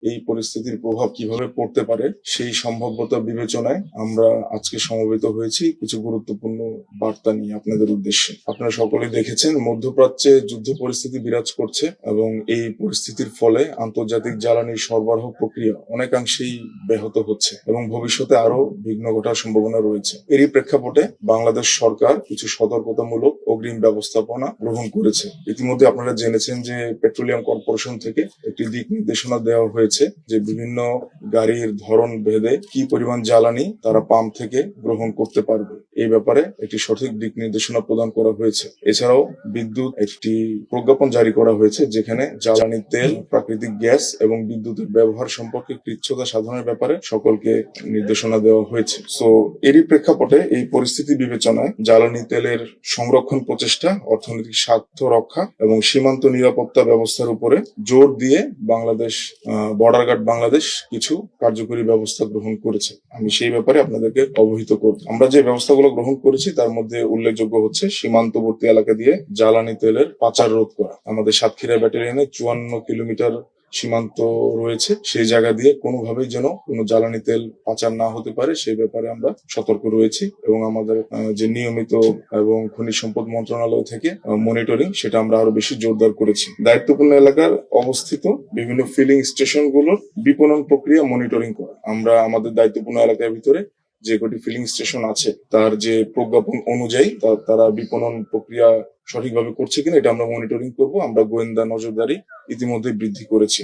এই পরিস্থিতির প্রভাব কিভাবে পড়তে পারে সেই সম্ভাব্যতা বিবেচনায় আমরা আজকে সমবেত হয়েছি কিছু গুরুত্বপূর্ণ বার্তা নিয়ে আপনাদের উদ্দেশ্যে। আপনারা সকলেই দেখেছেন মধ্যপ্রাচ্যে যুদ্ধ পরিস্থিতি বিরাজ করছে এবং এই পরিস্থিতির ফলে আন্তর্জাতিক জ্বালানি সরবরাহ প্রক্রিয়া অনেকাংশেই ব্যাহত হচ্ছে এবং ভবিষ্যতে আরো বিঘ্ন ঘটার সম্ভাবনা রয়েছে। এরই প্রেক্ষাপটে বাংলাদেশ সরকার কিছু সতর্কতামূলক অগ্রিম ব্যবস্থাপনা গ্রহণ করেছে। ইতিমধ্যে আপনারা জেনেছেন যে পেট্রোলিয়াম কর্পোরেশন থেকে একটি দিক নির্দেশনা দেওয়া হয়েছে যে বিভিন্ন গাড়ির ধরন ভেদে কি পরিমাণ জ্বালানি তারা পাম্প থেকে গ্রহণ করতে পারবে এই ব্যাপারে একটি সঠিক দিক নির্দেশনা প্রদান করা হয়েছে। এছাড়াও বিদ্যুৎ একটি প্রজ্ঞাপন জারি করা হয়েছে যেখানে জ্বালানি তেল, প্রাকৃতিক গ্যাস এবং বিদ্যুতের ব্যবহার সম্পর্কে কৃচ্ছ্রতা সাধনের ব্যাপারে সকলকে নির্দেশনা দেওয়া হয়েছে। সো এরই প্রেক্ষাপটে এই পরিস্থিতি বিবেচনায় জ্বালানি তেলের সংরক্ষণ প্রচেষ্টা, অর্থনৈতিক স্বার্থ রক্ষা এবং সীমান্ত নিরাপত্তা ব্যবস্থার উপরে জোর দিয়ে বাংলাদেশ বর্ডার গার্ড বাংলাদেশ কিছু কার্যকরী ব্যবস্থা গ্রহণ করেছে। আমি সেই ব্যাপারে আপনাদেরকে অবহিত করব। আমরা যে ব্যবস্থাগুলো গ্রহণ করেছি তার মধ্যে উল্লেখযোগ্য হচ্ছে সীমান্তবর্তী এলাকা দিয়ে জ্বালানি তেলের পাচার রোধ করা। আমাদের সাতক্ষীরা ব্যাটালিয়নে 54 কিলোমিটার সীমান্ত রয়েছে, সেই জায়গা দিয়ে কোনোভাবেই যেন কোনো জ্বালানি তেল পাচার না হতে পারে সেই ব্যাপারে আমরা সতর্ক রয়েছি এবং আমাদের যে নিয়মিত এবং খনিজ সম্পদ মন্ত্রণালয় থেকে মনিটরিং সেটা আমরা আরো বেশি জোরদার করেছি। দায়িত্বপূর্ণ এলাকার অবস্থিত বিভিন্ন ফিলিং স্টেশন গুলোর বিপণন প্রক্রিয়া মনিটরিং করা। আমরা আমাদের দায়িত্বপূর্ণ এলাকার ভিতরে যে কটি ফিলিং স্টেশন আছে তার যে প্রজ্ঞাপন অনুযায়ী তারা বিপণন প্রক্রিয়া সঠিকভাবে করছে কিনা এটা আমরা মনিটরিং করব। আমরা গোয়েন্দা নজরদারি ইতিমধ্যে বৃদ্ধি করেছি।